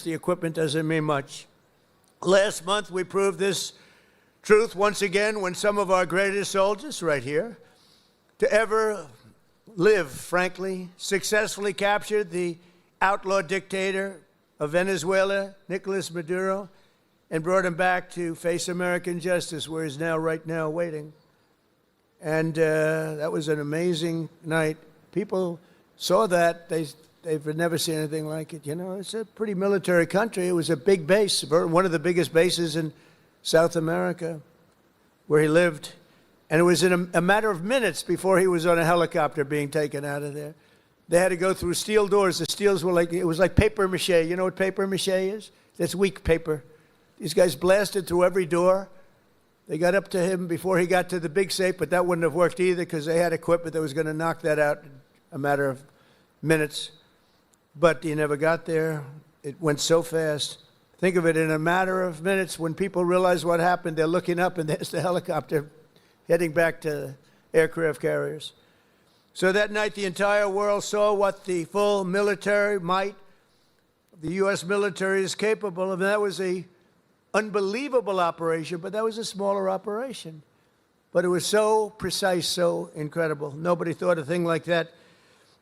the equipment doesn't mean much. Last month, we proved this truth once again when some of our greatest soldiers, right here, to ever live, frankly, successfully captured the outlaw dictator of Venezuela, Nicolas Maduro, and brought him back to face American justice, where he's now, right now, waiting. And that was an amazing night. People saw that. They've never seen anything like it. You know, it's a pretty military country. It was a big base, one of the biggest bases in South America, where he lived. And it was in a matter of minutes before he was on a helicopter being taken out of there. They had to go through steel doors. The steels were like, it was like paper mache. You know what paper mache is? That's weak paper. These guys blasted through every door. They got up to him before he got to the big safe, but that wouldn't have worked either because they had equipment that was going to knock that out in a matter of minutes. But he never got there. It went so fast. Think of it, in a matter of minutes, when people realize what happened, they're looking up and there's the helicopter heading back to aircraft carriers. So that night, the entire world saw what the full military might of the U.S. military is capable of. And that was an unbelievable operation, but that was a smaller operation. But it was so precise, so incredible. Nobody thought a thing like that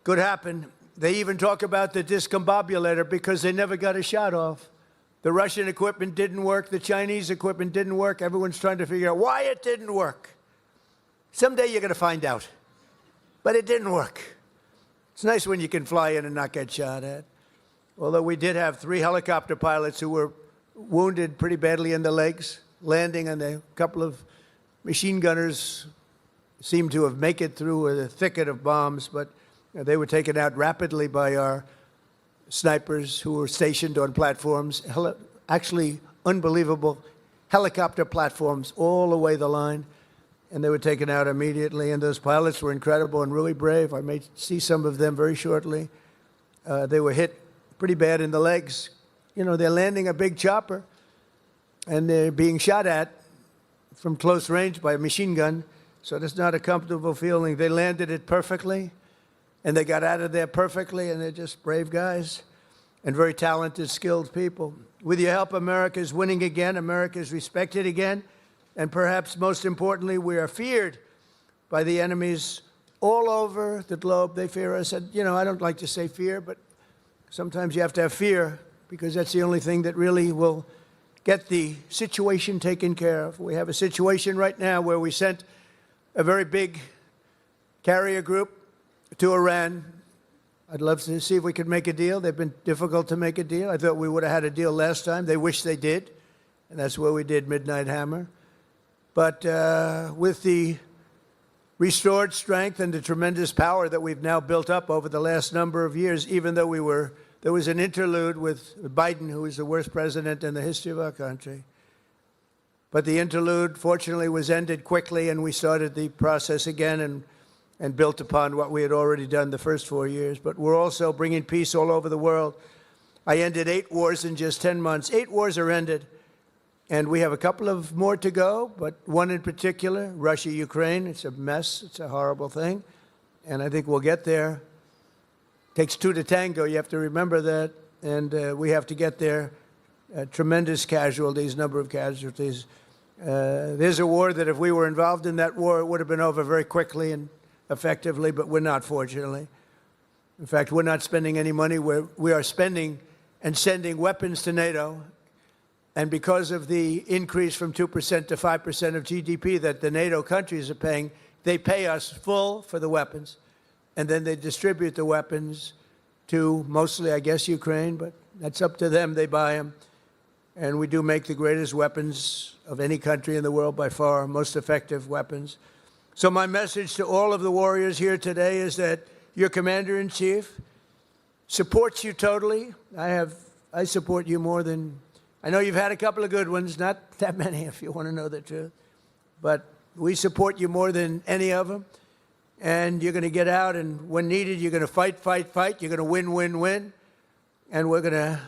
could happen. They even talk about the discombobulator because they never got a shot off. The Russian equipment didn't work. The Chinese equipment didn't work. Everyone's trying to figure out why it didn't work. Someday you're going to find out. But it didn't work. It's nice when you can fly in and not get shot at. Although we did have 3 helicopter pilots who were wounded pretty badly in the legs, landing, and a couple of machine gunners seemed to have made it through a thicket of bombs, but they were taken out rapidly by our snipers who were stationed on platforms, actually unbelievable helicopter platforms all the way the line, and they were taken out immediately. And those pilots were incredible and really brave. I may see some of them very shortly. They were hit pretty bad in the legs. You know, they're landing a big chopper, and they're being shot at from close range by a machine gun, so that's not a comfortable feeling. They landed it perfectly, and they got out of there perfectly, and they're just brave guys and very talented, skilled people. With your help, America is winning again. America is respected again. And perhaps most importantly, we are feared by the enemies all over the globe. They fear us. And, you know, I don't like to say fear, but sometimes you have to have fear because that's the only thing that really will get the situation taken care of. We have a situation right now where we sent a very big carrier group to Iran. I'd love to see if we could make a deal. They've been difficult to make a deal. I thought we would have had a deal last time. They wish they did, and that's where we did Midnight Hammer. But with the restored strength and the tremendous power that we've now built up over the last number of years, even though there was an interlude with Biden, who is the worst president in the history of our country. But the interlude, fortunately, was ended quickly, and we started the process again and built upon what we had already done the first 4 years. But we're also bringing peace all over the world. I ended 8 wars in just 10 months. 8 wars are ended. And we have a couple of more to go, but one in particular, Russia-Ukraine. It's a mess. It's a horrible thing. And I think we'll get there. It takes 2 to tango. You have to remember that. And we have to get there. Tremendous casualties, number of casualties. There's a war that if we were involved in that war, it would have been over very quickly and effectively, but we're not, fortunately. In fact, we're not spending any money. We are spending and sending weapons to NATO. And because of the increase from 2% to 5% of GDP that the NATO countries are paying, they pay us full for the weapons. And then they distribute the weapons to mostly, I guess, Ukraine, but that's up to them. They buy them. And we do make the greatest weapons of any country in the world by far, most effective weapons. So my message to all of the warriors here today is that your commander-in-chief supports you totally. I support you more than... I know you've had a couple of good ones, not that many if you want to know the truth, but we support you more than any of them, and you're going to get out, and when needed, you're going to fight, fight, fight. You're going to win, win, win, and we're going to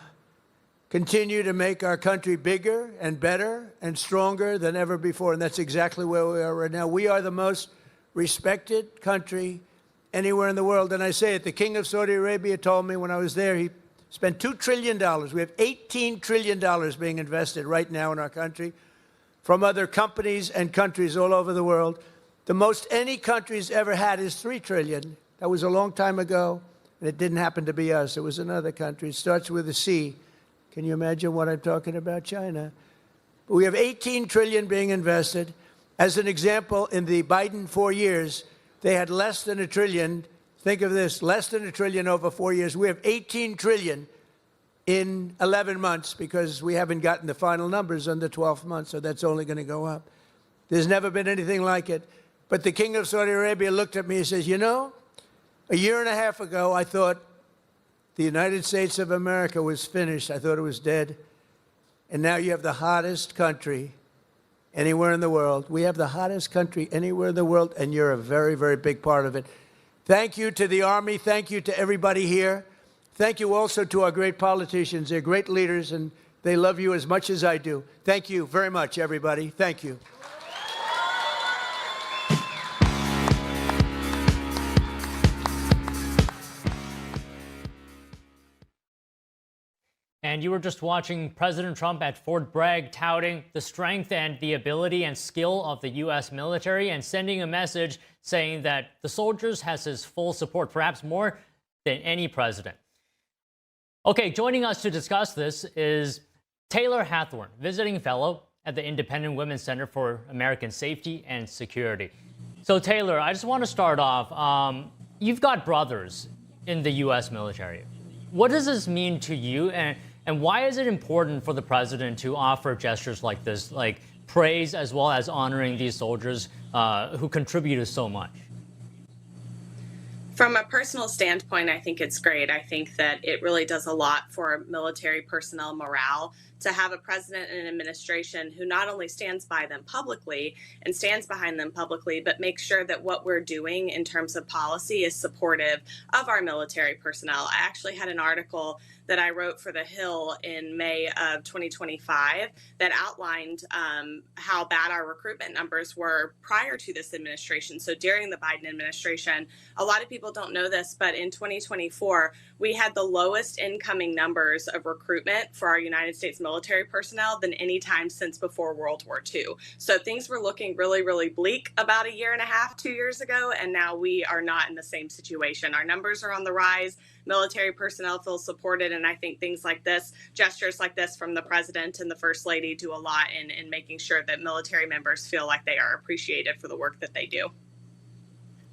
continue to make our country bigger and better and stronger than ever before, and that's exactly where we are right now. We are the most respected country anywhere in the world, and I say it. The King of Saudi Arabia told me when I was there, he spent $2 trillion. We have $18 trillion being invested right now in our country from other companies and countries all over the world. The most any country's ever had is $3 trillion. That was a long time ago, and it didn't happen to be us. It was another country. It starts with a C. Can you imagine what I'm talking about? China. But we have $18 trillion being invested. As an example, in the Biden 4 years, they had less than $1 trillion. Think of this, less than $1 trillion over 4 years. We have $18 trillion in 11 months because we haven't gotten the final numbers on the 12th month, so that's only going to go up. There's never been anything like it. But the King of Saudi Arabia looked at me and says, you know, a year and a half ago, I thought the United States of America was finished. I thought it was dead. And now you have the hottest country anywhere in the world. We have the hottest country anywhere in the world, and you're a very, very big part of it. Thank you to the Army. Thank you to everybody here. Thank you also to our great politicians. They're great leaders, and they love you as much as I do. Thank you very much, everybody. Thank you. And you were just watching President Trump at Fort Bragg touting the strength and the ability and skill of the U.S. military and sending a message saying that the soldiers has his full support, perhaps more than any president. Okay, joining us to discuss this is Taylor Hathorn, visiting fellow at the Independent Women's Center for American Safety and Security. So Taylor, I just want to start off. You've got brothers in the U.S. military. What does this mean to you, and why is it important for the president to offer gestures like this, like praise as well as honoring these soldiers who contributed so much? From a personal standpoint, I think it's great. I think that it really does a lot for military personnel morale to have a president and an administration who not only stands by them publicly and stands behind them publicly, but makes sure that what we're doing in terms of policy is supportive of our military personnel. I actually had an article that I wrote for The Hill in May of 2025 that outlined how bad our recruitment numbers were prior to this administration. So during the Biden administration, a lot of people don't know this, but in 2024, we had the lowest incoming numbers of recruitment for our United States military personnel than any time since before World War II. So things were looking really, really bleak about a year and a half, 2 years ago, and now we are not in the same situation. Our numbers are on the rise. Military personnel feel supported, and I think things like this, gestures like this from the president and the first lady, do a lot in making sure that military members feel like they are appreciated for the work that they do.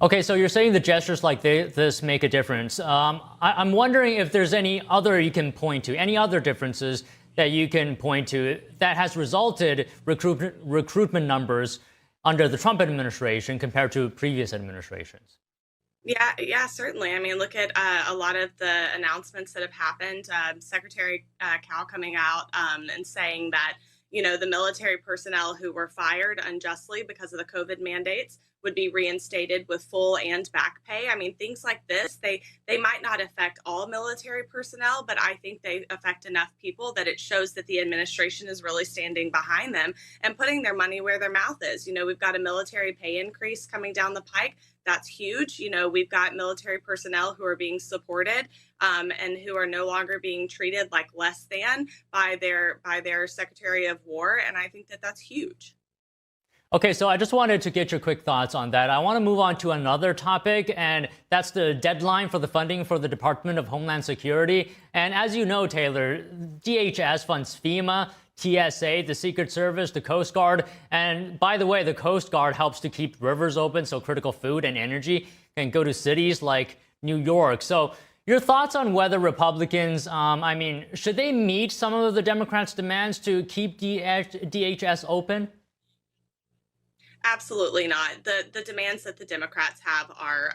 Okay, so you're saying the gestures like this make a difference. I'm wondering if there's any other you can point to, any other differences that you can point to that has resulted recruitment numbers under the Trump administration compared to previous administrations. Yeah, certainly. I mean, look at a lot of the announcements that have happened. Secretary Cal coming out and saying that, you know, the military personnel who were fired unjustly because of the COVID mandates would be reinstated with full and back pay. I mean, things like this, they might not affect all military personnel, but I think they affect enough people that it shows that the administration is really standing behind them and putting their money where their mouth is. You know, we've got a military pay increase coming down the pike. That's huge. You know, we've got military personnel who are being supported and who are no longer being treated like less than by their Secretary of War. And I think that that's huge. Okay, so I just wanted to get your quick thoughts on that. I want to move on to another topic, and that's the deadline for the funding for the Department of Homeland Security. And as you know, Taylor, DHS funds FEMA, TSA, the Secret Service, the Coast Guard. And by the way, the Coast Guard helps to keep rivers open so critical food and energy can go to cities like New York. So your thoughts on whether Republicans, should they meet some of the Democrats' demands to keep DHS open? Absolutely not. The demands that the Democrats have are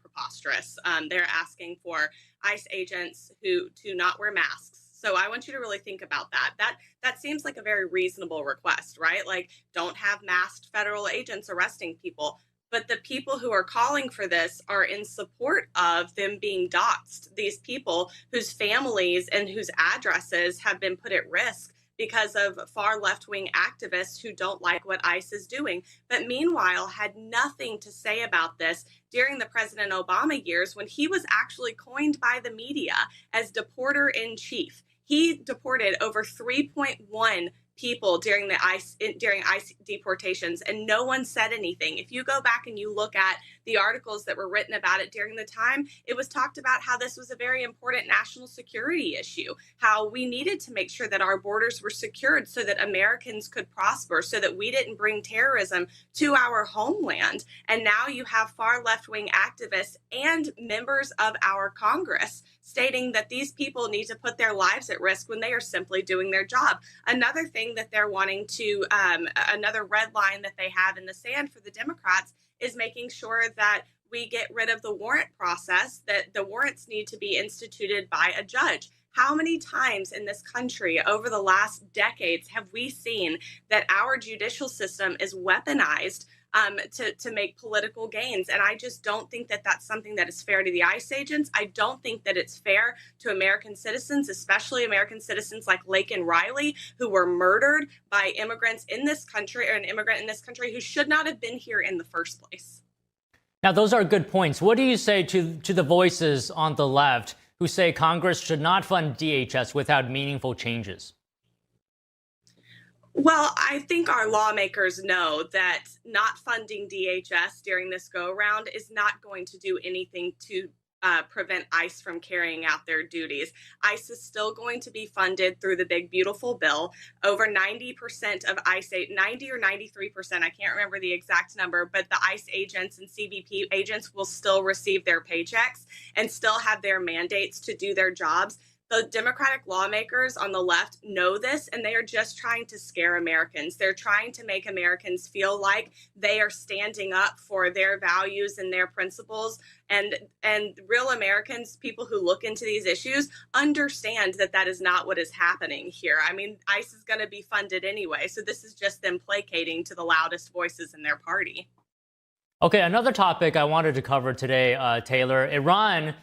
preposterous. They're asking for ICE agents who to not wear masks. So I want you to really think about that. That seems like a very reasonable request, right? Like, don't have masked federal agents arresting people. But the people who are calling for this are in support of them being doxxed, these people whose families and whose addresses have been put at risk because of far left-wing activists who don't like what ICE is doing, but meanwhile had nothing to say about this during the President Obama years when he was actually coined by the media as deporter-in-chief. He deported over 3.1 people during ICE deportations, and no one said anything. If you go back and you look at the articles that were written about it during the time, it was talked about how this was a very important national security issue, how we needed to make sure that our borders were secured so that Americans could prosper, so that we didn't bring terrorism to our homeland. And now you have far left-wing activists and members of our Congress stating that these people need to put their lives at risk when they are simply doing their job. Another thing that they're wanting to, another red line that they have in the sand for the Democrats is making sure that we get rid of the warrant process, that the warrants need to be instituted by a judge. How many times in this country over the last decades have we seen that our judicial system is weaponized to make political gains? And I just don't think that that's something that is fair to the ICE agents. I don't think that it's fair to American citizens, especially American citizens like Laken Riley, who were murdered by immigrants in this country, or an immigrant in this country who should not have been here in the first place. Now, those are good points. What do you say to the voices on the left who say Congress should not fund DHS without meaningful changes? Well, I think our lawmakers know that not funding DHS during this go-around is not going to do anything to prevent ICE from carrying out their duties. ICE is still going to be funded through the big, beautiful bill. Over 90% of ICE, 90 or 93%, I can't remember the exact number, but the ICE agents and CBP agents will still receive their paychecks and still have their mandates to do their jobs. The Democratic lawmakers on the left know this, and they are just trying to scare Americans. They're trying to make Americans feel like they are standing up for their values and their principles. And real Americans, people who look into these issues, understand that that is not what is happening here. I mean, ICE is going to be funded anyway, so this is just them placating to the loudest voices in their party. Okay, another topic I wanted to cover today, Taylor. Iran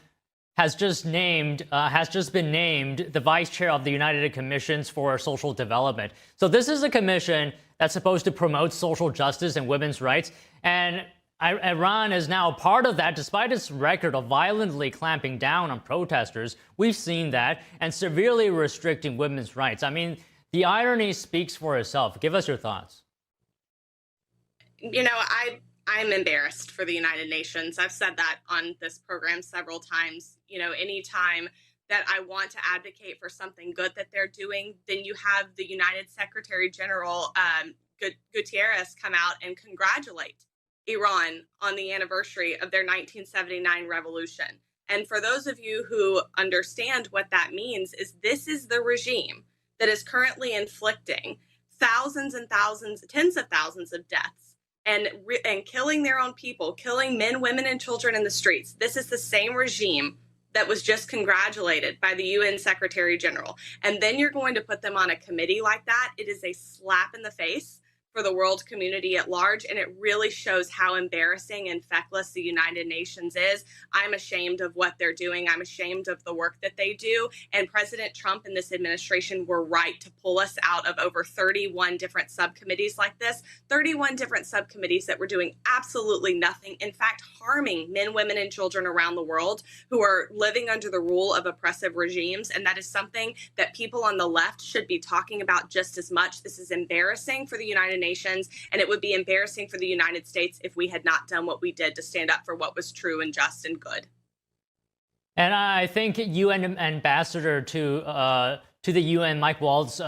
has just been named the vice chair of the United Commissions for Social Development. So this is a commission that's supposed to promote social justice and women's rights. And Iran is now a part of that, despite its record of violently clamping down on protesters. We've seen that, and severely restricting women's rights. I mean, the irony speaks for itself. Give us your thoughts. You know, I'm embarrassed for the United Nations. I've said that on this program several times. You know, anytime that I want to advocate for something good that they're doing, then you have the United Secretary General Guterres come out and congratulate Iran on the anniversary of their 1979 revolution. And for those of you who understand what that means, is this is the regime that is currently inflicting thousands and thousands, tens of thousands of deaths, and killing their own people, killing men, women, and children in the streets. This is the same regime that was just congratulated by the UN Secretary General. And then you're going to put them on a committee like that. It is a slap in the face for the world community at large, and it really shows how embarrassing and feckless the United Nations is. I'm ashamed of what they're doing. I'm ashamed of the work that they do, and President Trump and this administration were right to pull us out of over 31 different subcommittees like this, 31 different subcommittees that were doing absolutely nothing, in fact, harming men, women, and children around the world who are living under the rule of oppressive regimes, and that is something that people on the left should be talking about just as much. This is embarrassing for the United Nations, and it would be embarrassing for the United States if we had not done what we did to stand up for what was true and just and good. And I think UN ambassador to the UN, Mike Waltz,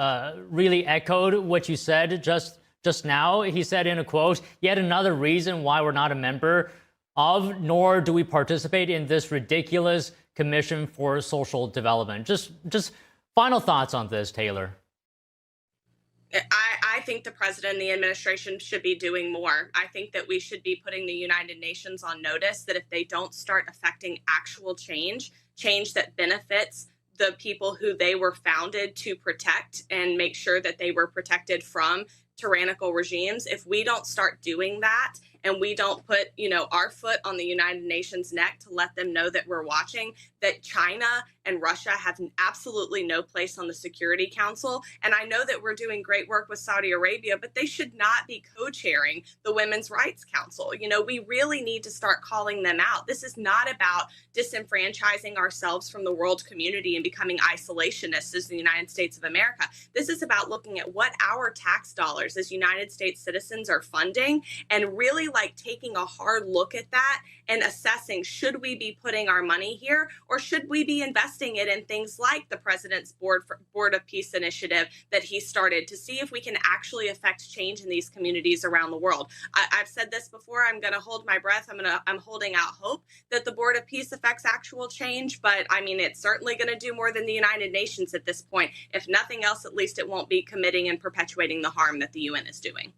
really echoed what you said just now. He said in a quote, "Yet another reason why we're not a member of, nor do we participate in this ridiculous Commission for Social Development." Just final thoughts on this, Taylor. I think the president and the administration should be doing more. I think that we should be putting the United Nations on notice that if they don't start affecting actual change that benefits the people who they were founded to protect and make sure that they were protected from tyrannical regimes, if we don't start doing that and we don't put, our foot on the United Nations neck to let them know that we're watching, that China and Russia have absolutely no place on the Security Council. And I know that we're doing great work with Saudi Arabia, but they should not be co-chairing the Women's Rights Council. We really need to start calling them out. This is not about disenfranchising ourselves from the world community and becoming isolationists as the United States of America. This is about looking at what our tax dollars as United States citizens are funding and really taking a hard look at that and assessing, should we be putting our money here or should we be investing it in things like the President's Board of Peace initiative that he started to see if we can actually affect change in these communities around the world. I've said this before, I'm going to hold my breath. I'm holding out hope that the Board of Peace affects actual change, but it's certainly going to do more than the United Nations at this point. If nothing else, at least it won't be committing and perpetuating the harm that the UN is doing.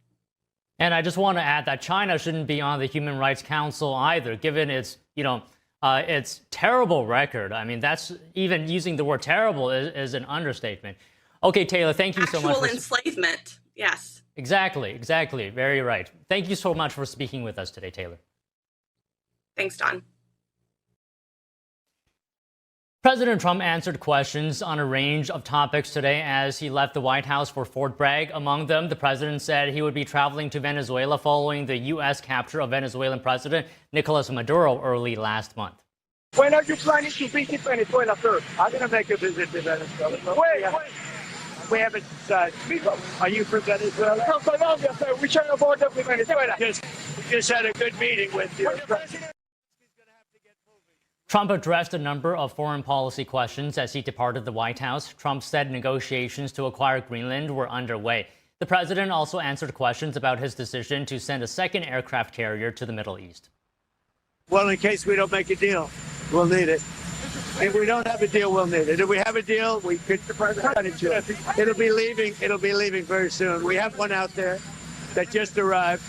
And I just want to add that China shouldn't be on the Human Rights Council either, given its, its terrible record. That's even using the word terrible is an understatement. Okay, Taylor, thank you so much. Actual enslavement, yes. Exactly. Very right. Thank you so much for speaking with us today, Taylor. Thanks, Don. President Trump answered questions on a range of topics today as he left the White House for Fort Bragg. Among them, the president said he would be traveling to Venezuela following the U.S. capture of Venezuelan President Nicolas Maduro early last month. When are you planning to visit Venezuela, sir? I'm going to make a visit to Venezuela. Wait. We haven't decided. Are you from Venezuela? From Colombia, sir. We share a border with Venezuela. We just had a good meeting with you. Trump addressed a number of foreign policy questions as he departed the White House. Trump said negotiations to acquire Greenland were underway. The president also answered questions about his decision to send a second aircraft carrier to the Middle East. Well, in case we don't make a deal, we'll need it. If we don't have a deal, we'll need it. If we have a deal, we could cut it to it. It'll be leaving very soon. We have one out there that just arrived.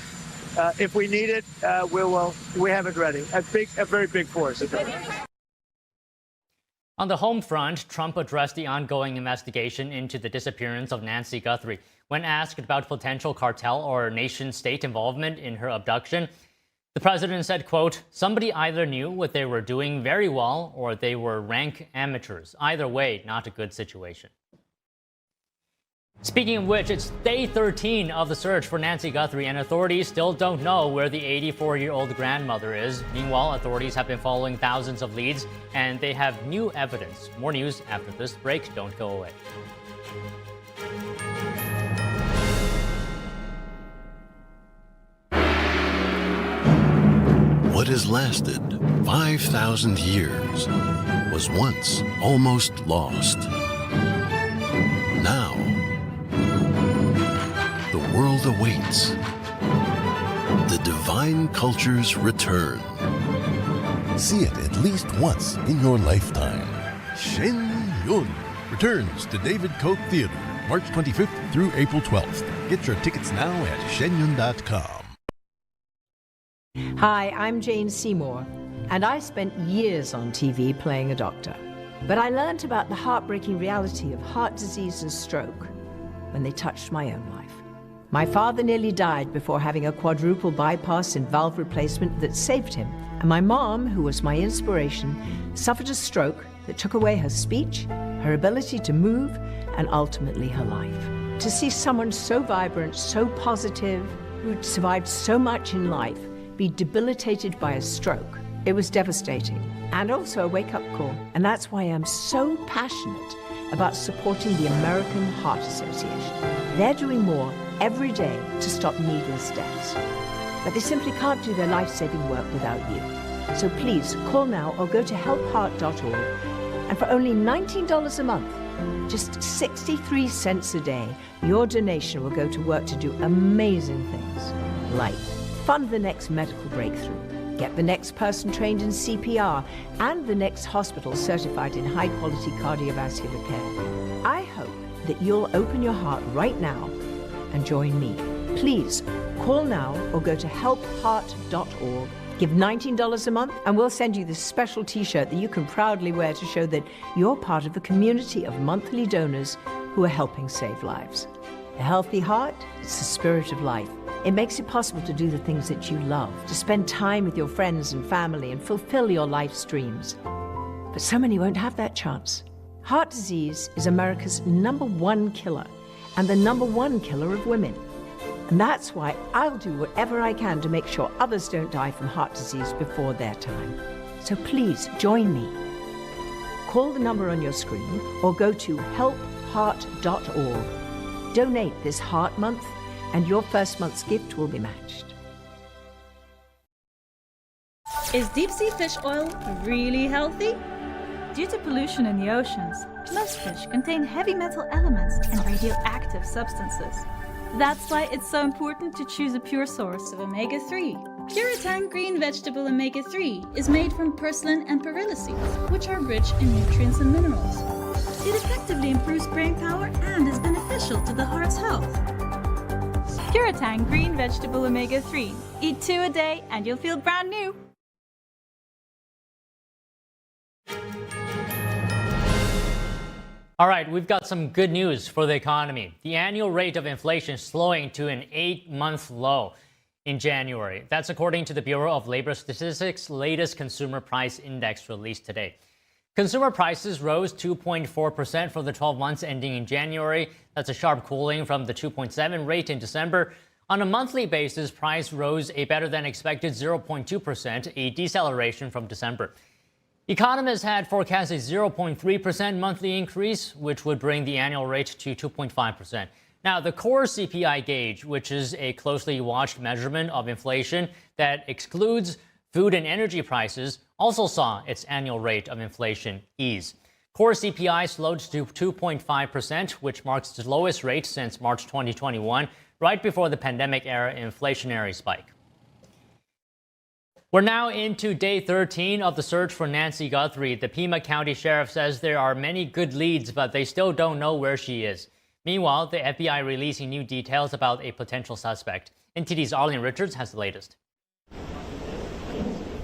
If we need it, we have it ready. A very big force. On the home front, Trump addressed the ongoing investigation into the disappearance of Nancy Guthrie. When asked about potential cartel or nation-state involvement in her abduction, the president said, quote, "Somebody either knew what they were doing very well or they were rank amateurs. Either way, not a good situation." Speaking of which, it's day 13 of the search for Nancy Guthrie, and authorities still don't know where the 84-year-old grandmother is. Meanwhile, authorities have been following thousands of leads, and they have new evidence. More news after this break. Don't go away. What has lasted 5,000 years was once almost lost. Now, the world awaits the divine culture's return. See it at least once in your lifetime. Shen Yun returns to David Koch Theater, March 25th through April 12th. Get your tickets now at shenyun.com. Hi, I'm Jane Seymour, and I spent years on TV playing a doctor. But I learned about the heartbreaking reality of heart disease and stroke when they touched my own life. My father nearly died before having a quadruple bypass and valve replacement that saved him. And my mom, who was my inspiration, suffered a stroke that took away her speech, her ability to move, and ultimately her life. To see someone so vibrant, so positive, who'd survived so much in life, be debilitated by a stroke, it was devastating. And also a wake-up call. And that's why I'm so passionate about supporting the American Heart Association. They're doing more every day to stop needless deaths. But they simply can't do their life-saving work without you. So please call now or go to helpheart.org. And for only $19 a month, just 63 cents a day, your donation will go to work to do amazing things, like fund the next medical breakthrough, get the next person trained in CPR, and the next hospital certified in high-quality cardiovascular care. I hope that you'll open your heart right now and join me. Please call now or go to helpheart.org. Give $19 a month and we'll send you this special t-shirt that you can proudly wear to show that you're part of a community of monthly donors who are helping save lives. A healthy heart, it's the spirit of life. It makes it possible to do the things that you love, to spend time with your friends and family and fulfill your life's dreams. But so many won't have that chance. Heart disease is America's #1 killer and the #1 killer of women. And that's why I'll do whatever I can to make sure others don't die from heart disease before their time. So please join me. Call the number on your screen or go to helpheart.org. Donate this Heart Month and your first month's gift will be matched. Is deep-sea fish oil really healthy? Due to pollution in the oceans, most fish contain heavy metal elements and radioactive substances. That's why it's so important to choose a pure source of omega-3. Puritan Green Vegetable Omega-3 is made from purslane and perilla seeds, which are rich in nutrients and minerals. It effectively improves brain power and is beneficial to the heart's health. Puritan Green Vegetable Omega-3. Eat 2 a day and you'll feel brand new. All right, we've got some good news for the economy. The annual rate of inflation slowing to an 8-month low in January. That's according to the Bureau of Labor Statistics' latest Consumer Price Index released today. Consumer prices rose 2.4% for the 12 months ending in January. That's a sharp cooling from the 2.7% rate in December. On a monthly basis, price rose a better than expected 0.2%, a deceleration from December. Economists had forecast a 0.3% monthly increase, which would bring the annual rate to 2.5%. Now, the core CPI gauge, which is a closely watched measurement of inflation that excludes food and energy prices, also saw its annual rate of inflation ease. Core CPI slowed to 2.5%, which marks the lowest rate since March 2021, right before the pandemic-era inflationary spike. We're now into day 13 of the search for Nancy Guthrie. The Pima County Sheriff says there are many good leads, but they still don't know where she is. Meanwhile, the FBI releasing new details about a potential suspect. NTD's Arlene Richards has the latest.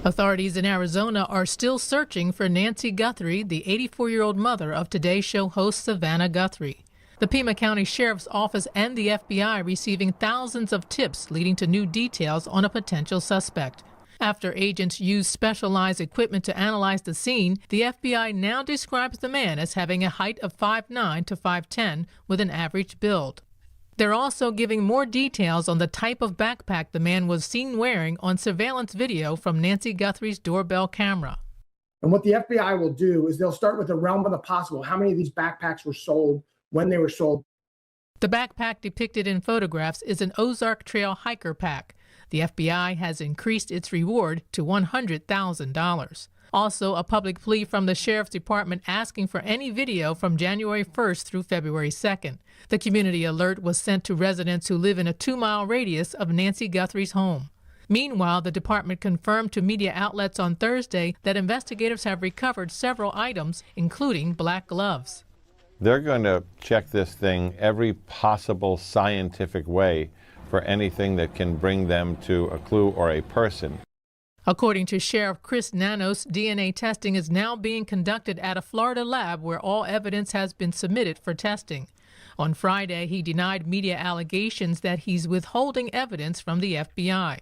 Authorities in Arizona are still searching for Nancy Guthrie, the 84-year-old mother of Today Show host Savannah Guthrie. The Pima County Sheriff's Office and the FBI receiving thousands of tips leading to new details on a potential suspect. After agents used specialized equipment to analyze the scene, the FBI now describes the man as having a height of 5'9" to 5'10" with an average build. They're also giving more details on the type of backpack the man was seen wearing on surveillance video from Nancy Guthrie's doorbell camera. And what the FBI will do is they'll start with the realm of the possible. How many of these backpacks were sold, when they were sold? The backpack depicted in photographs is an Ozark Trail hiker pack. The FBI has increased its reward to $100,000. Also, a public plea from the Sheriff's Department asking for any video from January 1st through February 2nd. The community alert was sent to residents who live in a 2-mile radius of Nancy Guthrie's home. Meanwhile, the department confirmed to media outlets on Thursday that investigators have recovered several items, including black gloves. They're going to check this thing every possible scientific way for anything that can bring them to a clue or a person. According to Sheriff Chris Nanos, DNA testing is now being conducted at a Florida lab where all evidence has been submitted for testing. On Friday, he denied media allegations that he's withholding evidence from the FBI.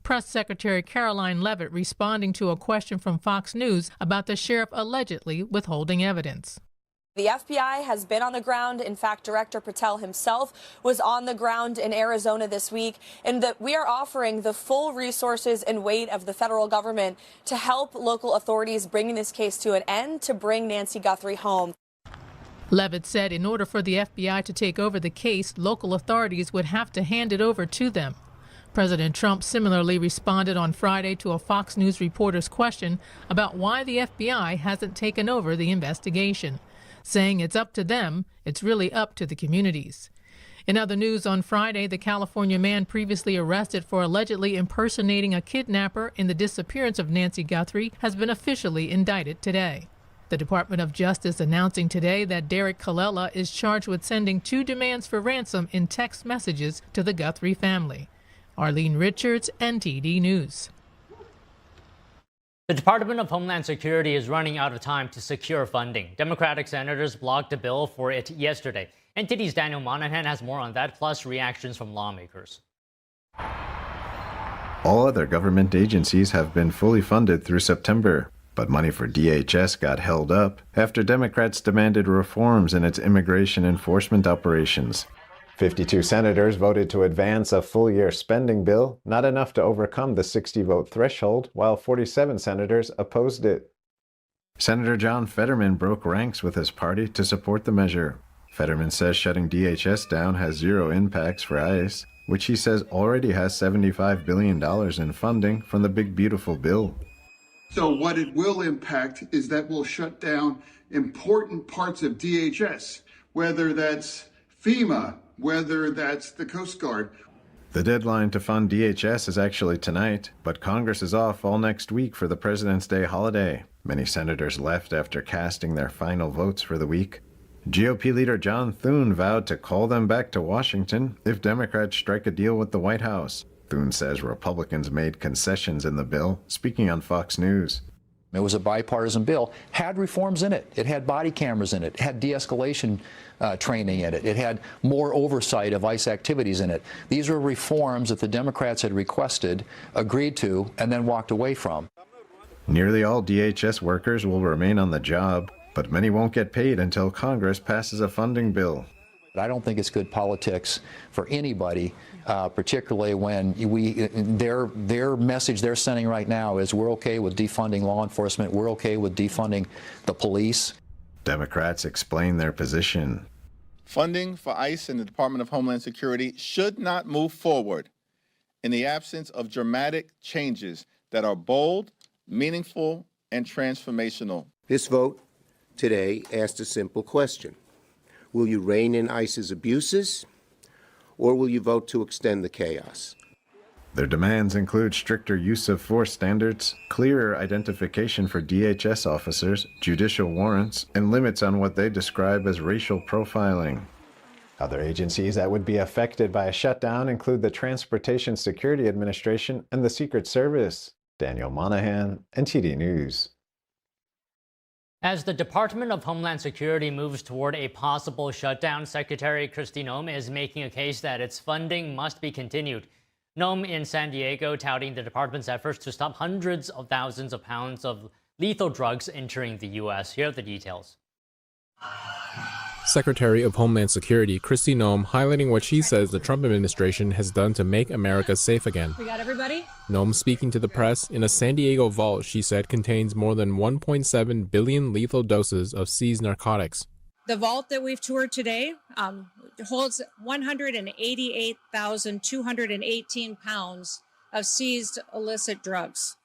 Press Secretary Caroline Leavitt responding to a question from Fox News about the sheriff allegedly withholding evidence. The FBI has been on the ground. In fact, Director Patel himself was on the ground in Arizona this week, and that we are offering the full resources and weight of the federal government to help local authorities bring this case to an end, to bring Nancy Guthrie home. Leavitt said in order for the FBI to take over the case, local authorities would have to hand it over to them. President Trump similarly responded on Friday to a Fox News reporter's question about why the FBI hasn't taken over the investigation, saying it's up to them, it's really up to the communities. In other news, on Friday, the California man previously arrested for allegedly impersonating a kidnapper in the disappearance of Nancy Guthrie has been officially indicted today. The Department of Justice announcing today that Derek Colella is charged with sending 2 demands for ransom in text messages to the Guthrie family. Arlene Richards, NTD News. The Department of Homeland Security is running out of time to secure funding. Democratic senators blocked a bill for it yesterday. NTD's Daniel Monahan has more on that, plus reactions from lawmakers. All other government agencies have been fully funded through September, but money for DHS got held up after Democrats demanded reforms in its immigration enforcement operations. 52 senators voted to advance a full-year spending bill, not enough to overcome the 60-vote threshold, while 47 senators opposed it. Senator John Fetterman broke ranks with his party to support the measure. Fetterman says shutting DHS down has zero impacts for ICE, which he says already has $75 billion in funding from the Big Beautiful Bill. So what it will impact is that we'll shut down important parts of DHS, whether that's FEMA, whether that's the Coast Guard. The deadline to fund DHS is actually tonight, but Congress is off all next week for the President's Day holiday. Many senators left after casting their final votes for the week. GOP leader John Thune vowed to call them back to Washington if Democrats strike a deal with the White House. Thune says Republicans made concessions in the bill, speaking on Fox News. It was a bipartisan bill, had reforms in it. It had body cameras in it, had de-escalation training in it. It had more oversight of ICE activities in it. These were reforms that the Democrats had requested, agreed to, and then walked away from. Nearly all DHS workers will remain on the job, but many won't get paid until Congress passes a funding bill. I don't think it's good politics for anybody, particularly when their message they're sending right now is we're okay with defunding law enforcement, we're okay with defunding the police. Democrats explain their position. Funding for ICE and the Department of Homeland Security should not move forward in the absence of dramatic changes that are bold, meaningful, and transformational. This vote today asked a simple question. Will you rein in ICE's abuses, or will you vote to extend the chaos? Their demands include stricter use of force standards, clearer identification for DHS officers, judicial warrants, and limits on what they describe as racial profiling. Other agencies that would be affected by a shutdown include the Transportation Security Administration and the Secret Service. Daniel Monahan, NTD News. As the Department of Homeland Security moves toward a possible shutdown, Secretary Kristi Noem is making a case that its funding must be continued. Noem in San Diego touting the department's efforts to stop hundreds of thousands of pounds of lethal drugs entering the U.S. Here are the details. Secretary of Homeland Security Kristi Noem highlighting what she says the Trump administration has done to make America safe again. We got everybody? Noem speaking to the press in a San Diego vault she said contains more than 1.7 billion lethal doses of seized narcotics. The vault that we've toured today holds 188,218 pounds of seized illicit drugs.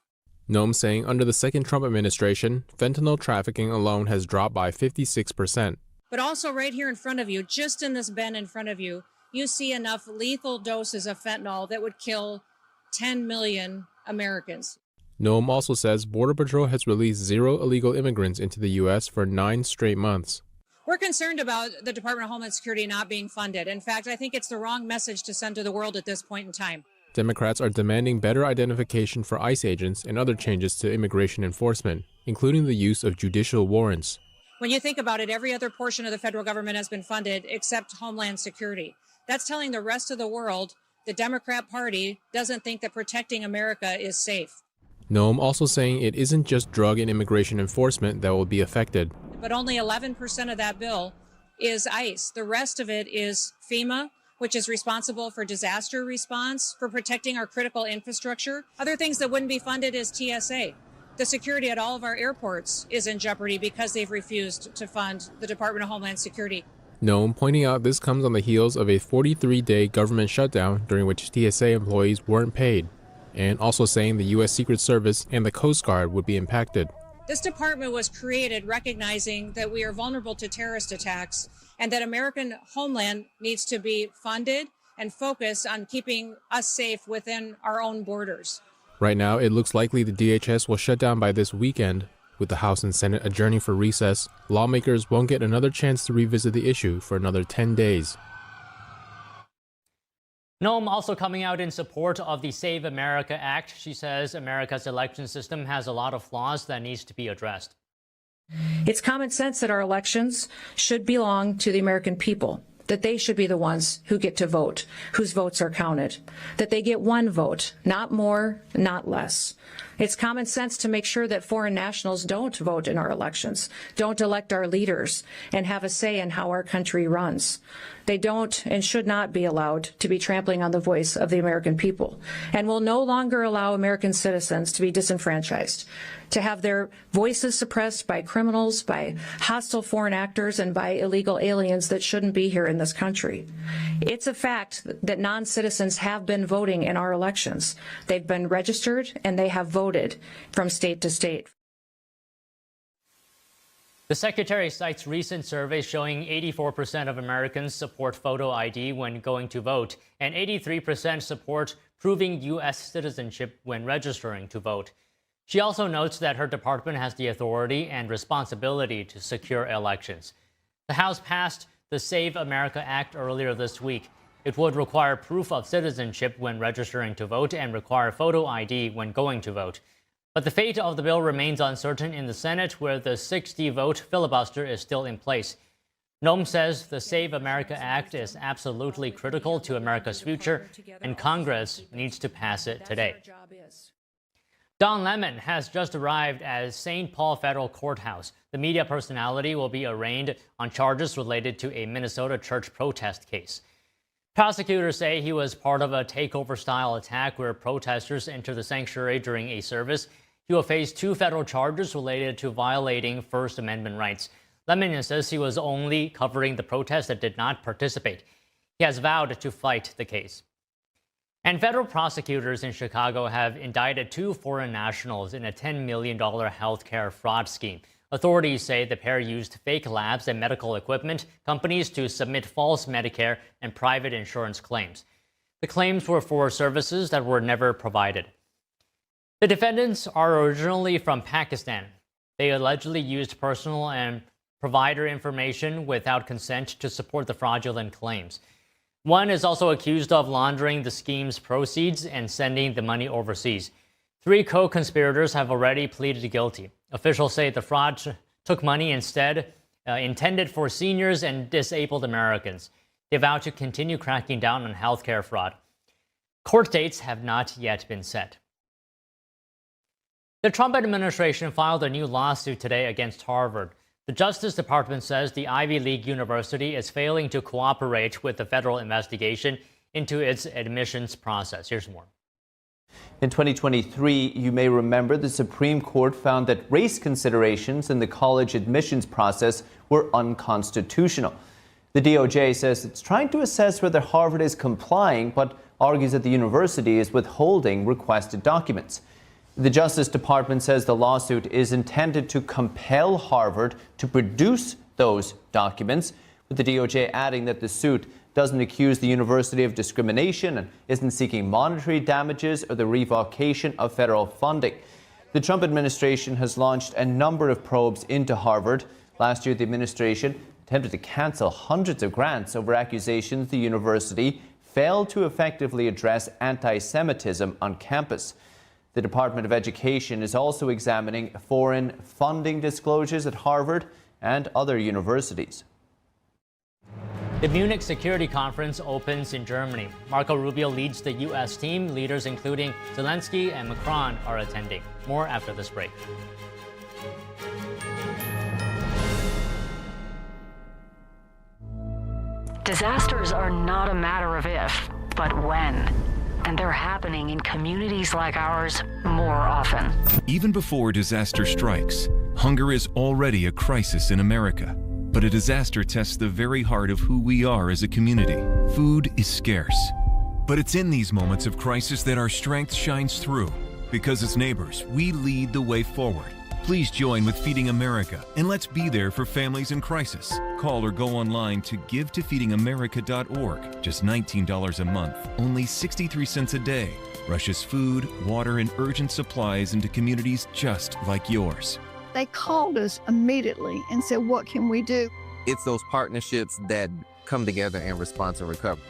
Noem saying under the second Trump administration, fentanyl trafficking alone has dropped by 56%. But also right here in front of you, just in this bin in front of you, you see enough lethal doses of fentanyl that would kill 10 million Americans. Noem also says Border Patrol has released 0 illegal immigrants into the U.S. for 9 straight months. We're concerned about the Department of Homeland Security not being funded. In fact, I think it's the wrong message to send to the world at this point in time. Democrats are demanding better identification for ICE agents and other changes to immigration enforcement, including the use of judicial warrants. When you think about it, every other portion of the federal government has been funded except Homeland Security. That's telling the rest of the world the Democrat Party doesn't think that protecting America is safe. Noem also saying it isn't just drug and immigration enforcement that will be affected. But only 11% of that bill is ICE. The rest of it is FEMA, which is responsible for disaster response, for protecting our critical infrastructure. Other things that wouldn't be funded is TSA. The security at all of our airports is in jeopardy because they've refused to fund the Department of Homeland Security. Noem pointing out this comes on the heels of a 43-day government shutdown during which TSA employees weren't paid, and also saying the U.S. Secret Service and the Coast Guard would be impacted. This department was created recognizing that we are vulnerable to terrorist attacks and that American homeland needs to be funded and focused on keeping us safe within our own borders. Right now, it looks likely the DHS will shut down by this weekend. With the House and Senate adjourning for recess, lawmakers won't get another chance to revisit the issue for another 10 days. Noem also coming out in support of the Save America Act. She says America's election system has a lot of flaws that needs to be addressed. It's common sense that our elections should belong to the American people. that they should be the ones who get to vote, whose votes are counted, that they get one vote, not more, not less. It's common sense to make sure that foreign nationals don't vote in our elections, don't elect our leaders, and have a say in how our country runs. They don't and should not be allowed to be trampling on the voice of the American people, and will no longer allow American citizens to be disenfranchised, to have their voices suppressed by criminals, by hostile foreign actors, and by illegal aliens that shouldn't be here in this country. It's a fact that non-citizens have been voting in our elections. They've been registered and they have voted from state to state. The Secretary cites recent surveys showing 84% of Americans support photo ID when going to vote, and 83% support proving U.S. citizenship when registering to vote. She also notes that her department has the authority and responsibility to secure elections. The House passed the Save America Act earlier this week. It would require proof of citizenship when registering to vote and require photo ID when going to vote. But the fate of the bill remains uncertain in the Senate, where the 60-vote filibuster is still in place. Noem says the Save America Act is absolutely critical to America's future, and Congress needs to pass it today. Don Lemon has just arrived at St. Paul Federal Courthouse. The media personality will be arraigned on charges related to a Minnesota church protest case. Prosecutors say he was part of a takeover-style attack where protesters entered the sanctuary during a service. He will face 2 federal charges related to violating First Amendment rights. Lemon says he was only covering the protest that did not participate. He has vowed to fight the case. And federal prosecutors in Chicago have indicted 2 foreign nationals in a $10 million healthcare fraud scheme. Authorities say the pair used fake labs and medical equipment companies to submit false Medicare and private insurance claims. The claims were for services that were never provided. The defendants are originally from Pakistan. They allegedly used personal and provider information without consent to support the fraudulent claims. One is also accused of laundering the scheme's proceeds and sending the money overseas. 3 co-conspirators have already pleaded guilty. Officials say the fraud took money instead intended for seniors and disabled Americans. They vow to continue cracking down on healthcare fraud. Court dates have not yet been set. The Trump administration filed a new lawsuit today against Harvard. The Justice Department says the Ivy League university is failing to cooperate with the federal investigation into its admissions process. Here's more. In 2023, you may remember the Supreme Court found that race considerations in the college admissions process were unconstitutional. The DOJ says it's trying to assess whether Harvard is complying, but argues that the university is withholding requested documents. The Justice Department says the lawsuit is intended to compel Harvard to produce those documents, with the DOJ adding that the suit doesn't accuse the university of discrimination and isn't seeking monetary damages or the revocation of federal funding. The Trump administration has launched a number of probes into Harvard. Last year, the administration attempted to cancel hundreds of grants over accusations the university failed to effectively address anti-Semitism on campus. The Department of Education is also examining foreign funding disclosures at Harvard and other universities. The Munich Security Conference opens in Germany. Marco Rubio leads the U.S. team. Leaders including Zelensky and Macron are attending. More after this break. Disasters are not a matter of if, but when. And they're happening in communities like ours more often. Even before disaster strikes, hunger is already a crisis in America. But a disaster tests the very heart of who we are as a community. Food is scarce. But it's in these moments of crisis that our strength shines through. Because as neighbors, we lead the way forward. Please join with Feeding America, and let's be there for families in crisis. Call or go online to givetofeedingamerica.org. Just $19 a month, only 63 cents a day. Rushes food, water, and urgent supplies into communities just like yours. They called us immediately and said, what can we do? It's those partnerships that come together and respond to recovery.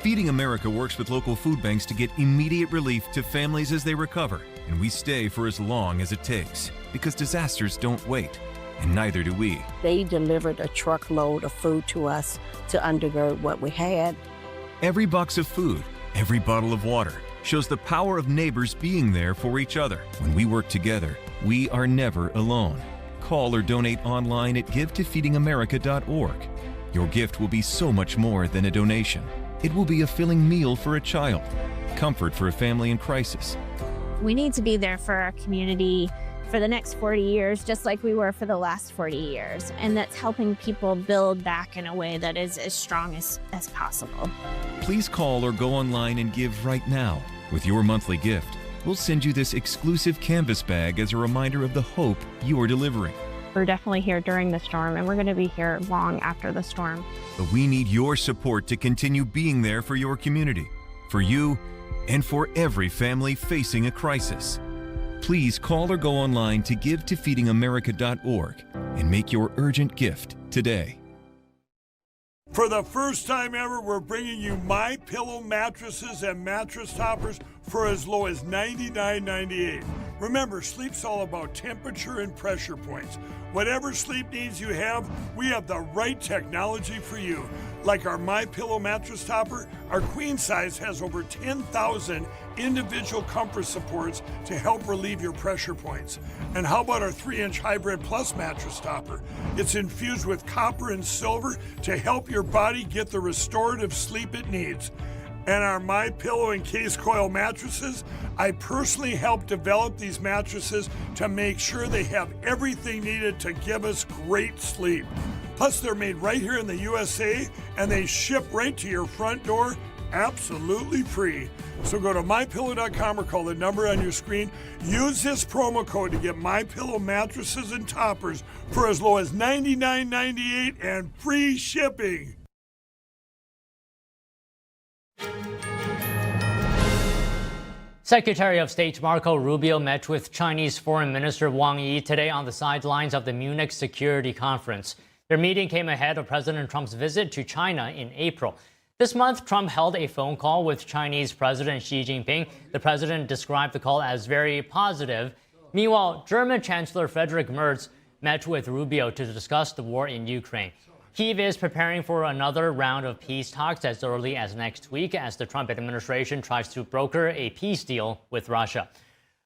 Feeding America works with local food banks to get immediate relief to families as they recover, and we stay for as long as it takes, because disasters don't wait. and neither do we. They delivered a truckload of food to us to undergird what we had. Every box of food, every bottle of water shows the power of neighbors being there for each other. When we work together, we are never alone. Call or donate online at givetofeedingamerica.org. Your gift will be so much more than a donation. It will be a filling meal for a child, comfort for a family in crisis. We need to be there for our community for the next 40 years, just like we were for the last 40 years. And that's helping people build back in a way that is as strong as possible. Please call or go online and give right now. With your monthly gift, we'll send you this exclusive canvas bag as a reminder of the hope you are delivering. We're definitely here during the storm, and we're going to be here long after the storm. But we need your support to continue being there for your community, for you, and for every family facing a crisis. Please call or go online to givetofeedingamerica.org and make your urgent gift today. For the first time ever, we're bringing you MyPillow mattresses and mattress toppers for as low as $99.98. Remember, sleep's all about temperature and pressure points. Whatever sleep needs you have, we have the right technology for you. Like our MyPillow mattress topper, our queen size has over 10,000 individual comfort supports to help relieve your pressure points. And how about our 3-inch Hybrid Plus mattress topper? It's infused with copper and silver to help your body get the restorative sleep it needs. And our MyPillow and Case Coil mattresses, I personally helped develop these mattresses to make sure they have everything needed to give us great sleep. Plus, they're made right here in the USA, and they ship right to your front door, absolutely free. So go to MyPillow.com or call the number on your screen. Use this promo code to get MyPillow mattresses and toppers for as low as $99.98 and free shipping. Secretary of State Marco Rubio met with Chinese Foreign Minister Wang Yi today on the sidelines of the Munich Security Conference. Their meeting came ahead of President Trump's visit to China in April. This month, Trump held a phone call with Chinese President Xi Jinping. The president described the call as very positive. Meanwhile, German Chancellor Friedrich Merz met with Rubio to discuss the war in Ukraine. Kyiv is preparing for another round of peace talks as early as next week as the Trump administration tries to broker a peace deal with Russia.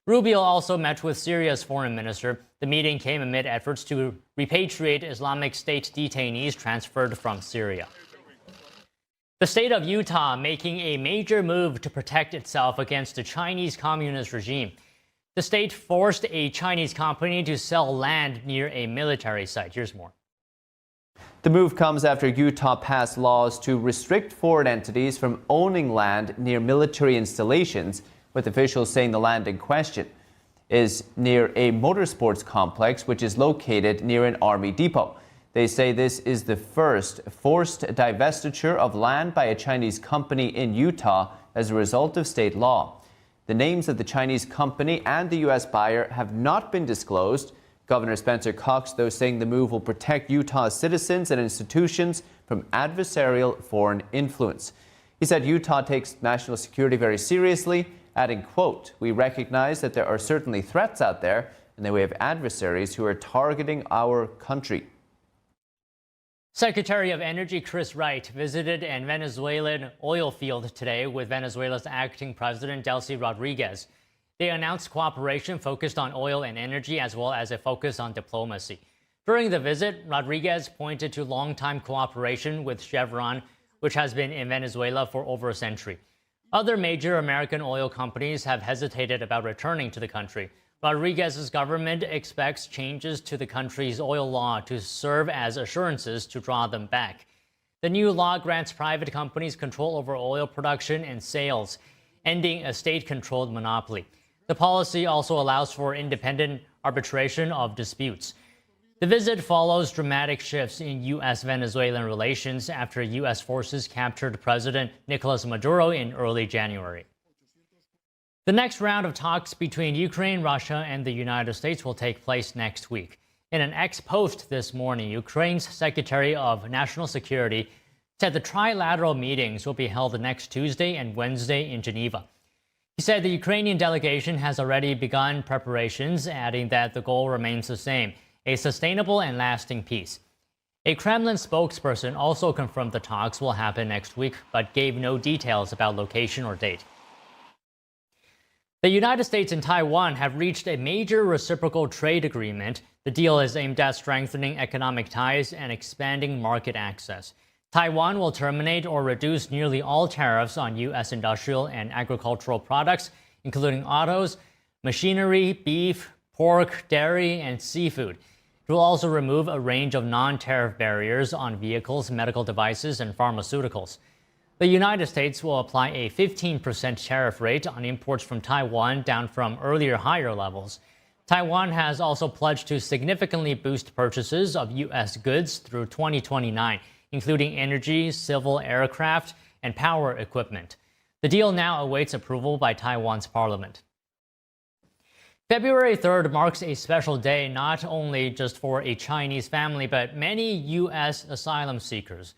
Rubio also met with Syria's foreign minister. The meeting came amid efforts to repatriate Islamic State detainees transferred from Syria. The state of Utah making a major move to protect itself against the Chinese communist regime. The state forced a Chinese company to sell land near a military site. Here's more. The move comes after Utah passed laws to restrict foreign entities from owning land near military installations, with officials saying the land in question is near a motorsports complex which is located near an army depot. They say this is the first forced divestiture of land by a Chinese company in Utah as a result of state law. The names of the Chinese company and the U.S. buyer have not been disclosed. Governor Spencer Cox, though, saying the move will protect Utah's citizens and institutions from adversarial foreign influence. He said Utah takes national security very seriously, adding, quote, "We recognize that there are certainly threats out there and that we have adversaries who are targeting our country." Secretary of Energy Chris Wright visited a Venezuelan oil field today with Venezuela's acting president, Delcy Rodriguez. They announced cooperation focused on oil and energy as well as a focus on diplomacy. During the visit, Rodriguez pointed to longtime cooperation with Chevron, which has been in Venezuela for over a century. Other major American oil companies have hesitated about returning to the country. Rodriguez's government expects changes to the country's oil law to serve as assurances to draw them back. The new law grants private companies control over oil production and sales, ending a state-controlled monopoly. The policy also allows for independent arbitration of disputes. The visit follows dramatic shifts in U.S.-Venezuelan relations after U.S. forces captured President Nicolas Maduro in early January. The next round of talks between Ukraine, Russia, and the United States will take place next week. In an ex-post this morning, Ukraine's Secretary of National Security said the trilateral meetings will be held next Tuesday and Wednesday in Geneva. He said the Ukrainian delegation has already begun preparations, adding that the goal remains the same: a sustainable and lasting peace. A Kremlin spokesperson also confirmed the talks will happen next week, but gave no details about location or date. The United States and Taiwan have reached a major reciprocal trade agreement. The deal is aimed at strengthening economic ties and expanding market access. Taiwan will terminate or reduce nearly all tariffs on U.S. industrial and agricultural products, including autos, machinery, beef, pork, dairy, and seafood. It will also remove a range of non-tariff barriers on vehicles, medical devices, and pharmaceuticals. The United States will apply a 15% tariff rate on imports from Taiwan, down from earlier higher levels. Taiwan has also pledged to significantly boost purchases of U.S. goods through 2029, including energy, civil aircraft, and power equipment. The deal now awaits approval by Taiwan's parliament. February 3rd marks a special day not only just for a Chinese family, but many U.S. asylum seekers.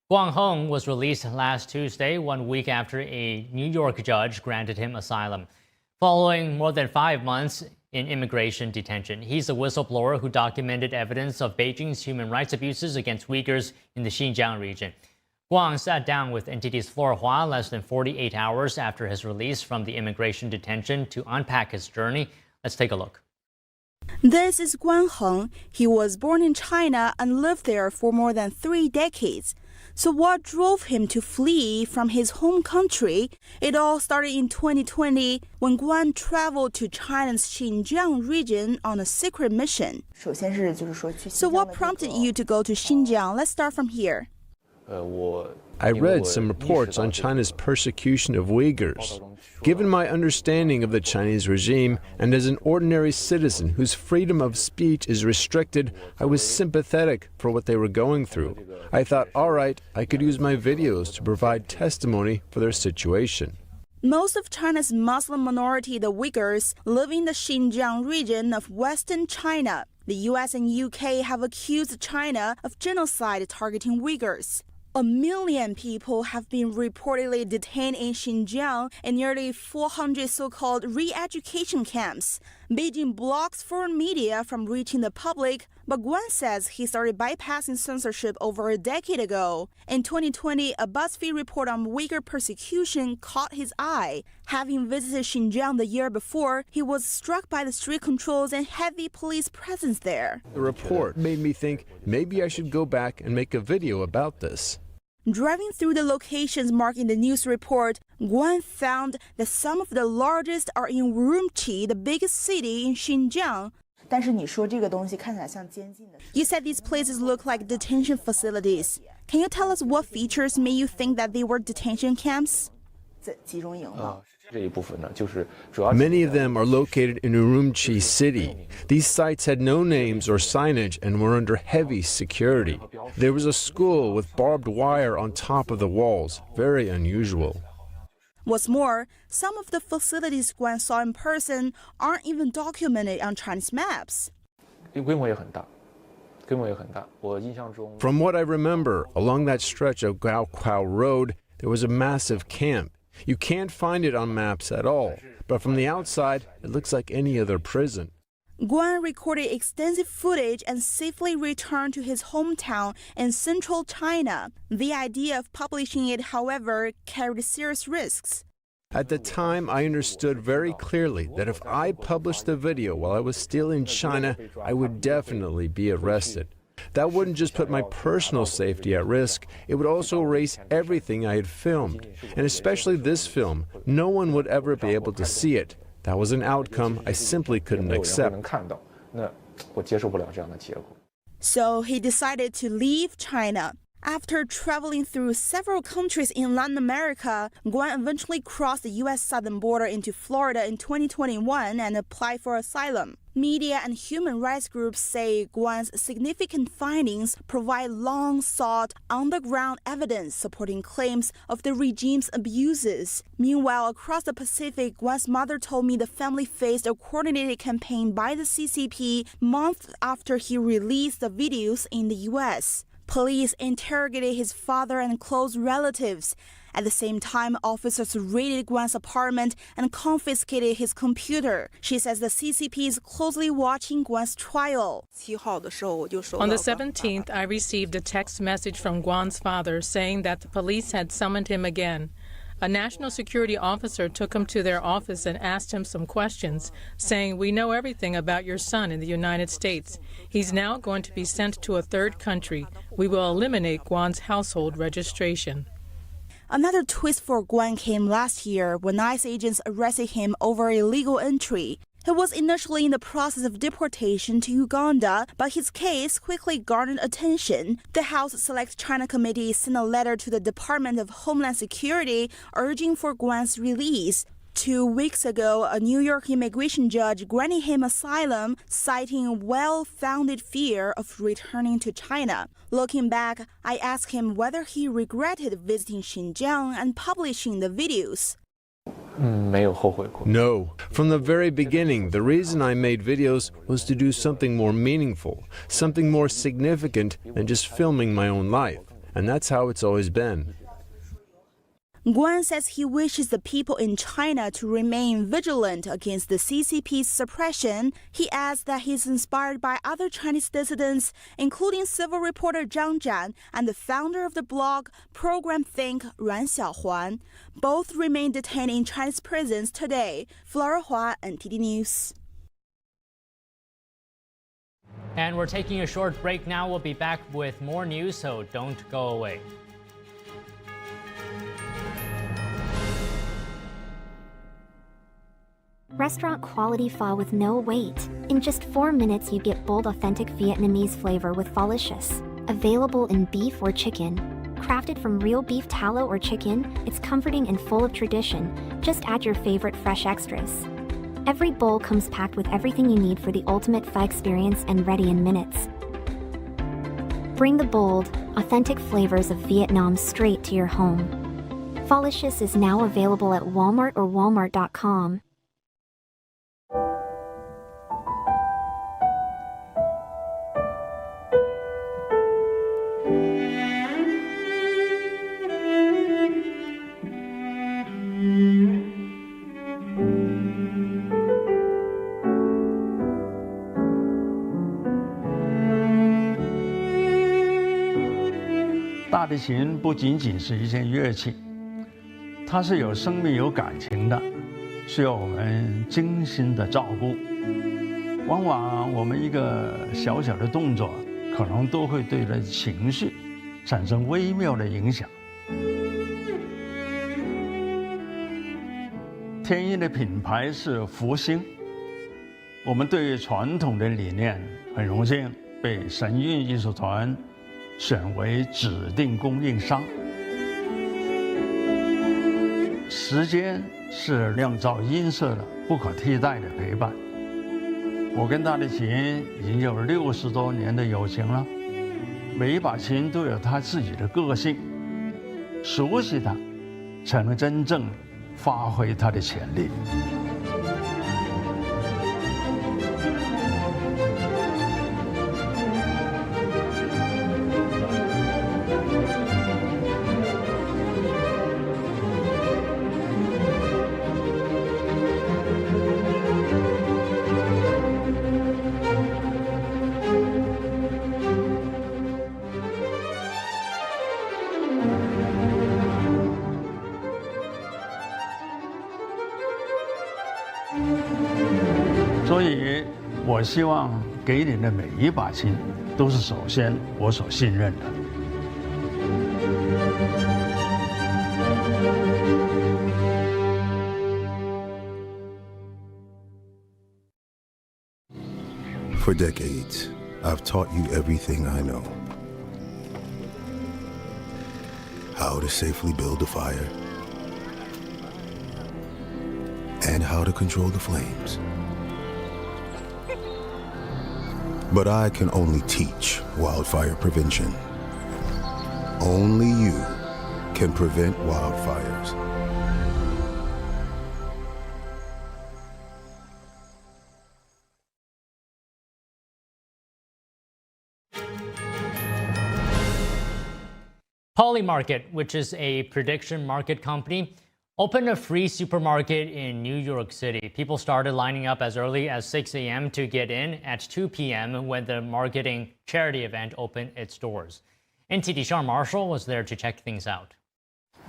Guang Hong was released last Tuesday, 1 week after a New York judge granted him asylum. Following more than 5 months in immigration detention, he's a whistleblower who documented evidence of Beijing's human rights abuses against Uyghurs in the Xinjiang region. Guang sat down with NTD's Flora Hua less than 48 hours after his release from the immigration detention to unpack his journey. Let's take a look. This is Guang Hong. He was born in China and lived there for more than 3 decades. So what drove him to flee from his home country? It all started in 2020 when Guan traveled to China's Xinjiang region on a secret mission. So what prompted you to go to Xinjiang? Let's start from here. I read some reports on China's persecution of Uyghurs. Given my understanding of the Chinese regime, and as an ordinary citizen whose freedom of speech is restricted, I was sympathetic for what they were going through. I thought, all right, I could use my videos to provide testimony for their situation. Most of China's Muslim minority, the Uyghurs, live in the Xinjiang region of western China. The US and UK have accused China of genocide targeting Uyghurs. 1 million people have been reportedly detained in Xinjiang and nearly 400 so-called re-education camps. Beijing blocks foreign media from reaching the public, but Guan says he started bypassing censorship over a decade ago. In 2020, a BuzzFeed report on Uyghur persecution caught his eye. Having visited Xinjiang the year before, he was struck by the strict controls and heavy police presence there. The report made me think maybe I should go back and make a video about this. Driving through the locations marked in the news report, Guan found that some of the largest are in Urumqi, the biggest city in Xinjiang. You said these places look like detention facilities. Can you tell us what features made you think that they were detention camps? Many of them are located in Urumqi city. These sites had no names or signage and were under heavy security. There was a school with barbed wire on top of the walls, very unusual. What's more, some of the facilities Guan saw in person aren't even documented on Chinese maps. From what I remember, along that stretch of Gaoqiao Road, there was a massive camp. You can't find it on maps at all, but from the outside, it looks like any other prison. Guan recorded extensive footage and safely returned to his hometown in central China. The idea of publishing it, however, carried serious risks. At the time, I understood very clearly that if I published the video while I was still in China, I would definitely be arrested. That wouldn't just put my personal safety at risk, it would also erase everything I had filmed. And especially this film, no one would ever be able to see it. That was an outcome I simply couldn't accept. So he decided to leave China. After traveling through several countries in Latin America, Guan eventually crossed the U.S. southern border into Florida in 2021 and applied for asylum. Media and human rights groups say Guan's significant findings provide long-sought, on-the-ground evidence supporting claims of the regime's abuses. Meanwhile, across the Pacific, Guan's mother told me the family faced a coordinated campaign by the CCP months after he released the videos in the U.S. Police interrogated his father and close relatives. At the same time, officers raided Guan's apartment and confiscated his computer. She says the CCP is closely watching Guan's trial. On the 17th, I received a text message from Guan's father saying that the police had summoned him again. A national security officer took him to their office and asked him some questions, saying, "We know everything about your son in the United States. He's now going to be sent to a third country. We will eliminate Guan's household registration." Another twist for Guan came last year when ICE agents arrested him over illegal entry. He was initially in the process of deportation to Uganda, but his case quickly garnered attention. The House Select China Committee sent a letter to the Department of Homeland Security urging for Guan's release. 2 weeks ago, a New York immigration judge granted him asylum, citing well-founded fear of returning to China. Looking back, I asked him whether he regretted visiting Xinjiang and publishing the videos. No. From the very beginning, the reason I made videos was to do something more meaningful, something more significant than just filming my own life. And that's how it's always been. Guan says he wishes the people in China to remain vigilant against the CCP's suppression. He adds that he's inspired by other Chinese dissidents, including civil reporter Zhang Zhan and the founder of the blog Program Think Ruan Xiaohuan. Both remain detained in Chinese prisons today. Flora Hua, NTD News. And we're taking a short break now. We'll be back with more news, so don't go away. Restaurant quality pho with no wait. In just 4 minutes, you get bold, authentic Vietnamese flavor with Pholicious. Available in beef or chicken. Crafted from real beef tallow or chicken, it's comforting and full of tradition. Just add your favorite fresh extras. Every bowl comes packed with everything you need for the ultimate pho experience and ready in minutes. Bring the bold, authentic flavors of Vietnam straight to your home. Pholicious is now available at Walmart or walmart.com.《大提琴不仅仅是一件乐器，它是有生命、有感情的，需要我们精心的照顾。往往我们一个小小的动作，可能都会对人情绪产生微妙的影响。天音的品牌是福星，我们对于传统的理念很荣幸被神韵艺术团选为指定供应商。时间是酿造音色的不可替代的陪伴。我跟大提琴已经有60多年的友情了，每一把琴都有它自己的个性，熟悉它，才能真正发挥它的潜力。所以，我希望给你的每一把琴，都是首先我所信任的。For decades, I've taught you everything I know. How to safely build a fire, and how to control the flames. But I can only teach wildfire prevention. Only you can prevent wildfires. Polymarket, which is a prediction market company, opened a free supermarket in New York City. People started lining up as early as 6 a.m. to get in at 2 p.m. when the marketing charity event opened its doors. NTD Sean Marshall was there to check things out.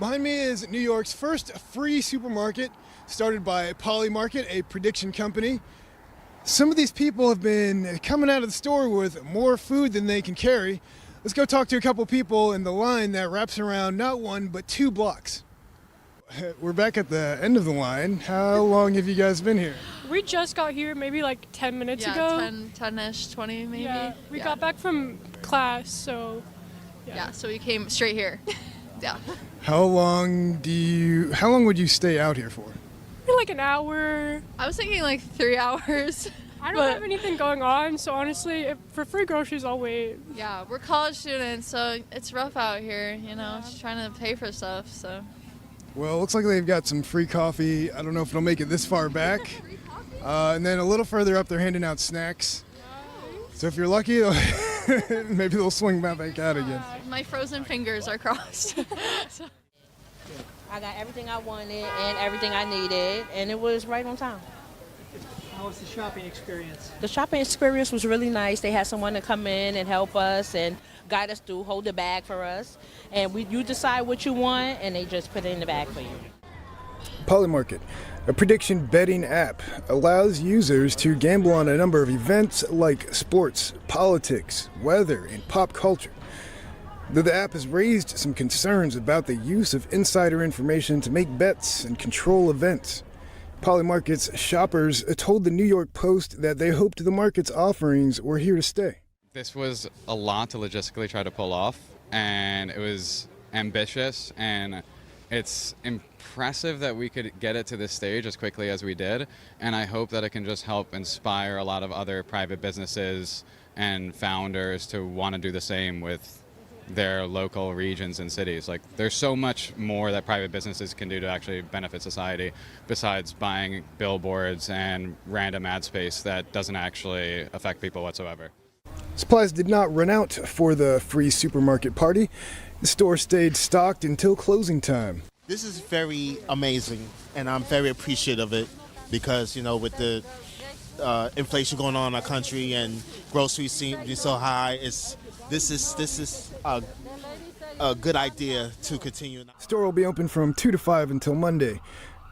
Behind me is New York's first free supermarket, started by Polymarket, a prediction company. Some of these people have been coming out of the store with more food than they can carry. Let's go talk to a couple people in the line that wraps around not 1 but 2 blocks. We're back at the end of the line. How long have you guys been here? We just got here maybe like 10 minutes ago. 10-ish, 20 maybe. Yeah, we got back from class, so yeah, so we came straight here. Yeah. How long would you stay out here for? Maybe like an hour. I was thinking like 3 hours. I don't have anything going on, so honestly, for free groceries, I'll wait. Yeah, we're college students, so it's rough out here, you know, just trying to pay for stuff, so. Well, it looks like they've got some free coffee. I don't know if it'll make it this far back. And then a little further up, they're handing out snacks. So if you're lucky, maybe they'll swing back out again. My frozen fingers are crossed. I got everything I wanted and everything I needed, and it was right on time. How was the shopping experience? The shopping experience was really nice. They had someone to come in and help us and guide us through, hold the bag for us. And you decide what you want, and they just put it in the bag for you. Polymarket, a prediction betting app, allows users to gamble on a number of events like sports, politics, weather, and pop culture. Though the app has raised some concerns about the use of insider information to make bets and control events. Polymarket's shoppers told the New York Post that they hoped the market's offerings were here to stay. This was a lot to logistically try to pull off, and it was ambitious, and it's impressive that we could get it to this stage as quickly as we did, and I hope that it can just help inspire a lot of other private businesses and founders to want to do the same with their local regions and cities. Like, there's so much more that private businesses can do to actually benefit society besides buying billboards and random ad space that doesn't actually affect people whatsoever. Supplies did not run out for the free supermarket party. The store stayed stocked until closing time. This is very amazing, and I'm very appreciative of it because, you know, with the inflation going on in our country and groceries seem to be so high, this is a good idea to continue. The store will be open from 2 to 5 until Monday.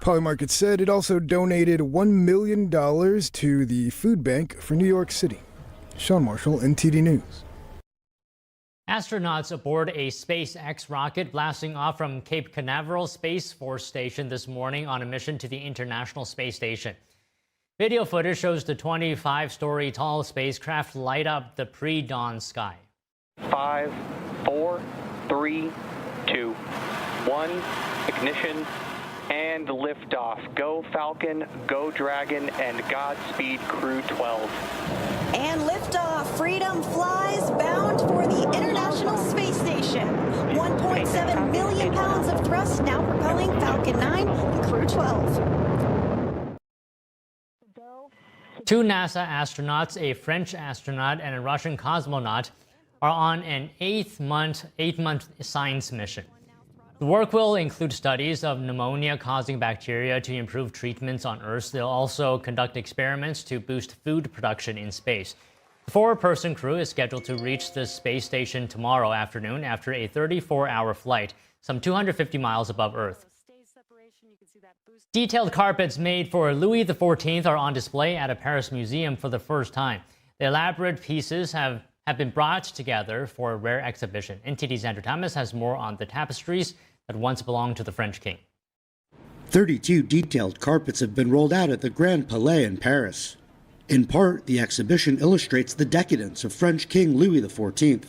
Polymarket said it also donated $1 million to the food bank for New York City. Sean Marshall, NTD News. Astronauts aboard a SpaceX rocket blasting off from Cape Canaveral Space Force Station this morning on a mission to the International Space Station. Video footage shows the 25-story tall spacecraft light up the pre-dawn sky. 5, 4, 3, 2, 1, ignition, and liftoff. Go Falcon, go Dragon, and Godspeed Crew 12. And liftoff. Freedom flies bound for the International Space Station. 1.7 million pounds of thrust now propelling Falcon 9 and Crew 12. 2 NASA astronauts, a French astronaut and a Russian cosmonaut, are on an 8-month science mission. The work will include studies of pneumonia-causing bacteria to improve treatments on Earth. They'll also conduct experiments to boost food production in space. The 4-person crew is scheduled to reach the space station tomorrow afternoon after a 34-hour flight, some 250 miles above Earth. Detailed carpets made for Louis XIV are on display at a Paris museum for the first time. The elaborate pieces have been brought together for a rare exhibition. NTD's Andrew Thomas has more on the tapestries that once belonged to the French king. 32 detailed carpets have been rolled out at the Grand Palais in Paris. In part, the exhibition illustrates the decadence of French King Louis XIV.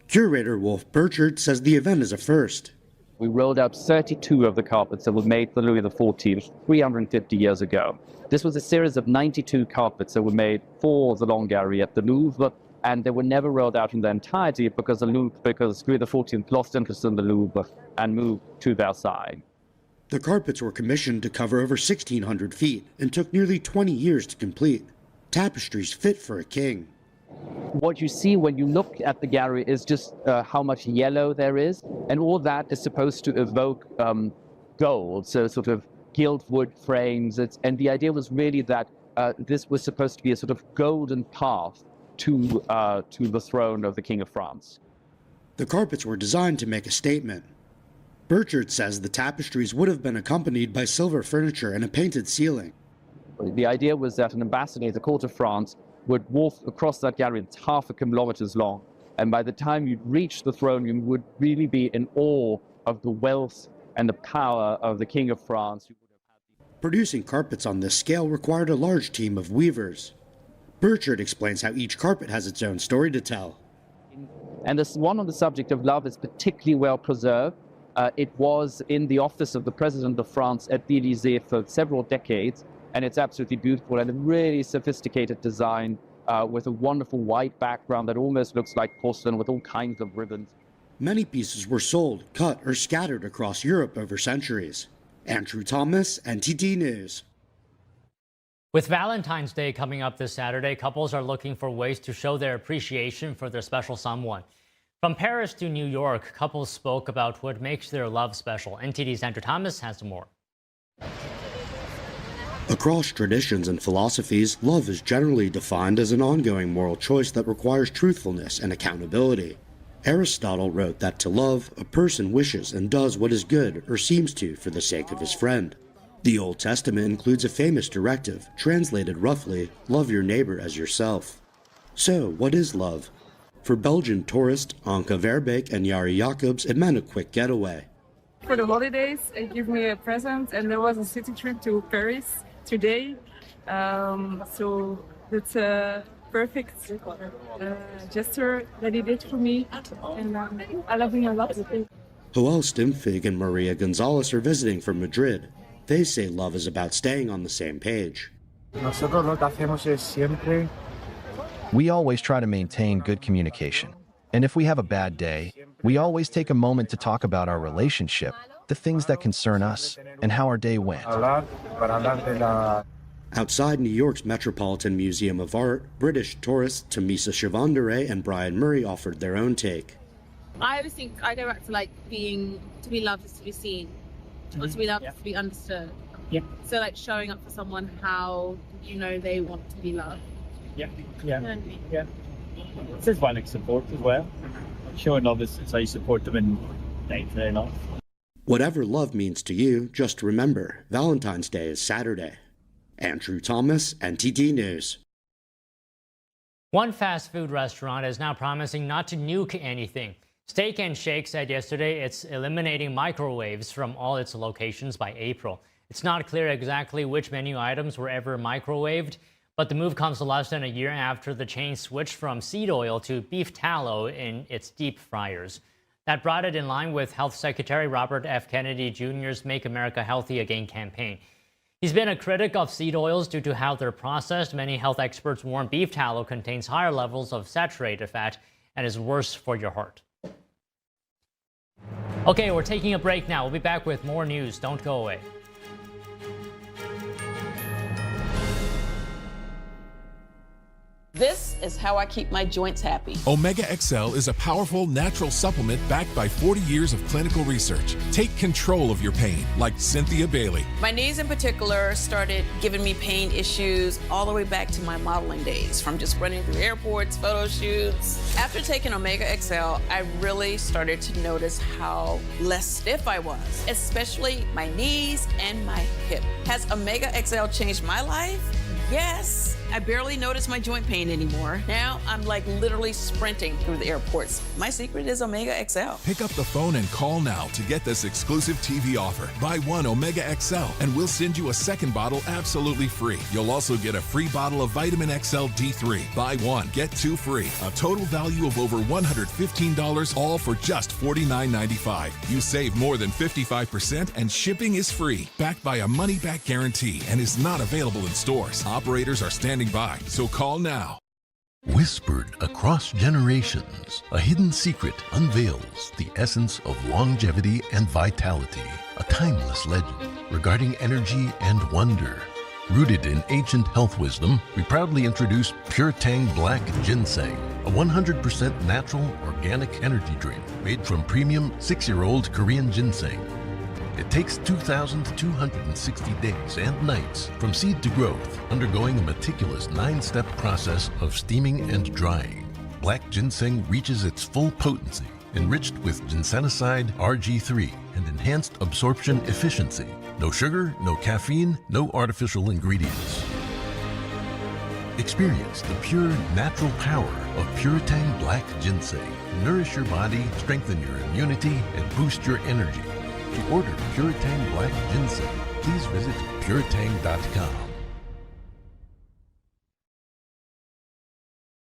Curator Wolf Burchard says the event is a first. We rolled out 32 of the carpets that were made for Louis XIV 350 years ago. This was a series of 92 carpets that were made for the Long Gallery at the Louvre, and they were never rolled out in their entirety because Louis XIV lost interest in the Louvre and moved to Versailles. The carpets were commissioned to cover over 1,600 feet and took nearly 20 years to complete. Tapestries fit for a king. What you see when you look at the gallery is just how much yellow there is, and all that is supposed to evoke gold, so sort of gilt wood frames. And the idea was really that this was supposed to be a sort of golden path to the throne of the King of France. The carpets were designed to make a statement. Burchard says the tapestries would have been accompanied by silver furniture and a painted ceiling. The idea was that an ambassador at the court of France would walk across that gallery that's 0.5 kilometer long, and by the time you'd reach the throne, you would really be in awe of the wealth and the power of the King of France. Producing carpets on this scale required a large team of weavers. Burchard explains how each carpet has its own story to tell. And this one on the subject of love is particularly well preserved. It was in the office of the President of France at the Élysée for several decades, and it's absolutely beautiful and a really sophisticated design with a wonderful white background that almost looks like porcelain with all kinds of ribbons. Many pieces were sold, cut, or scattered across Europe over centuries. Andrew Thomas, NTD News. With Valentine's Day coming up this Saturday, couples are looking for ways to show their appreciation for their special someone. From Paris to New York, couples spoke about what makes their love special. NTD's Andrew Thomas has more. Across traditions and philosophies, love is generally defined as an ongoing moral choice that requires truthfulness and accountability. Aristotle wrote that to love, a person wishes and does what is good or seems to for the sake of his friend. The Old Testament includes a famous directive, translated roughly, love your neighbor as yourself. So, what is love? For Belgian tourist Anke Verbeek and Jari Jacobs, it meant a quick getaway. For the holidays, it gave me a present, and there was a city trip to Paris today. So it's a perfect gesture that he did for me, and I love him a lot. Joel Stimfig and Maria Gonzalez are visiting from Madrid. They say love is about staying on the same page. We always try to maintain good communication. And if we have a bad day, we always take a moment to talk about our relationship, the things that concern us, and how our day went. Outside New York's Metropolitan Museum of Art, British tourists Tamisa Shavandare and Brian Murray offered their own take. I always think I go back to like to be loved is to be seen, or to be loved is to be understood. Yeah. So like showing up for someone how you know they want to be loved. Yeah. It's just finding support as well. Showing love is how you support them in day-to-day life. Whatever love means to you, just remember, Valentine's Day is Saturday. Andrew Thomas, NTD News. One fast food restaurant is now promising not to nuke anything. Steak and Shake said yesterday it's eliminating microwaves from all its locations by April. It's not clear exactly which menu items were ever microwaved, but the move comes less than a year after the chain switched from seed oil to beef tallow in its deep fryers. That brought it in line with Health Secretary Robert F. Kennedy Jr.'s Make America Healthy Again campaign. He's been a critic of seed oils due to how they're processed. Many health experts warn beef tallow contains higher levels of saturated fat and is worse for your heart. Okay, we're taking a break now. We'll be back with more news. Don't go away. This is how I keep my joints happy. Omega XL is a powerful natural supplement backed by 40 years of clinical research. Take control of your pain, like Cynthia Bailey. My knees in particular started giving me pain issues all the way back to my modeling days, from just running through airports, photo shoots. After taking Omega XL, I really started to notice how less stiff I was, especially my knees and my hip. Has Omega XL changed my life? Yes. I barely notice my joint pain anymore. Now I'm like literally sprinting through the airports. My secret is Omega XL. Pick up the phone and call now to get this exclusive TV offer. Buy one Omega XL and we'll send you a second bottle absolutely free. You'll also get a free bottle of Vitamin XL D3. Buy one, get two free. A total value of over $115, all for just $49.95. You save more than 55% and shipping is free. Backed by a money-back guarantee and is not available in stores. Operators are standing by, so call now. Whispered across generations, a hidden secret unveils the essence of longevity and vitality, a timeless legend regarding energy and wonder. Rooted in ancient health wisdom, we proudly introduce Pure Tang Black Ginseng, a 100% natural, organic energy drink made from premium 6-year-old Korean ginseng. It takes 2,260 days and nights from seed to growth, undergoing a meticulous 9-step process of steaming and drying. Black ginseng reaches its full potency, enriched with ginsenoside RG3 and enhanced absorption efficiency. No sugar, no caffeine, no artificial ingredients. Experience the pure, natural power of Pure Tang Black Ginseng. Nourish your body, strengthen your immunity, and boost your energy. To order Pure Tang Black Ginseng, please visit puretang.com.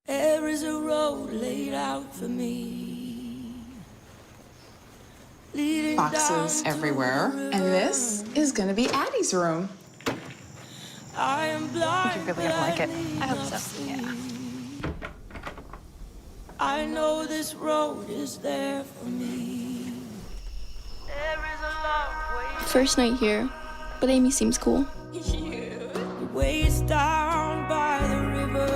There is a road laid out for me. Boxes everywhere. And this is gonna be Addie's room. I am blind. You're really gonna like it. I hope so. Yeah. I know this road is there for me. There is a long way. First night here, but Amy seems cool. The way it's down by the river.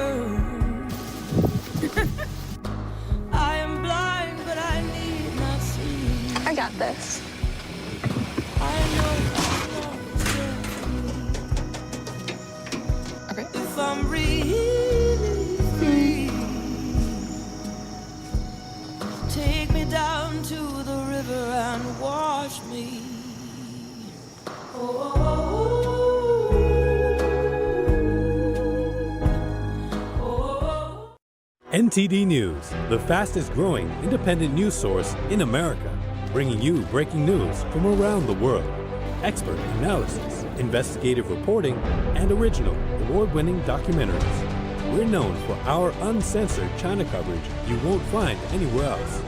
I am blind, but I need not see. I got this. I know okay. If I'm really free, take me down to the river and wash me. NTD News, the fastest growing independent news source in America, bringing you breaking news from around the world. Expert analysis, investigative reporting, and original award-winning documentaries. We're known for our uncensored China coverage you won't find anywhere else.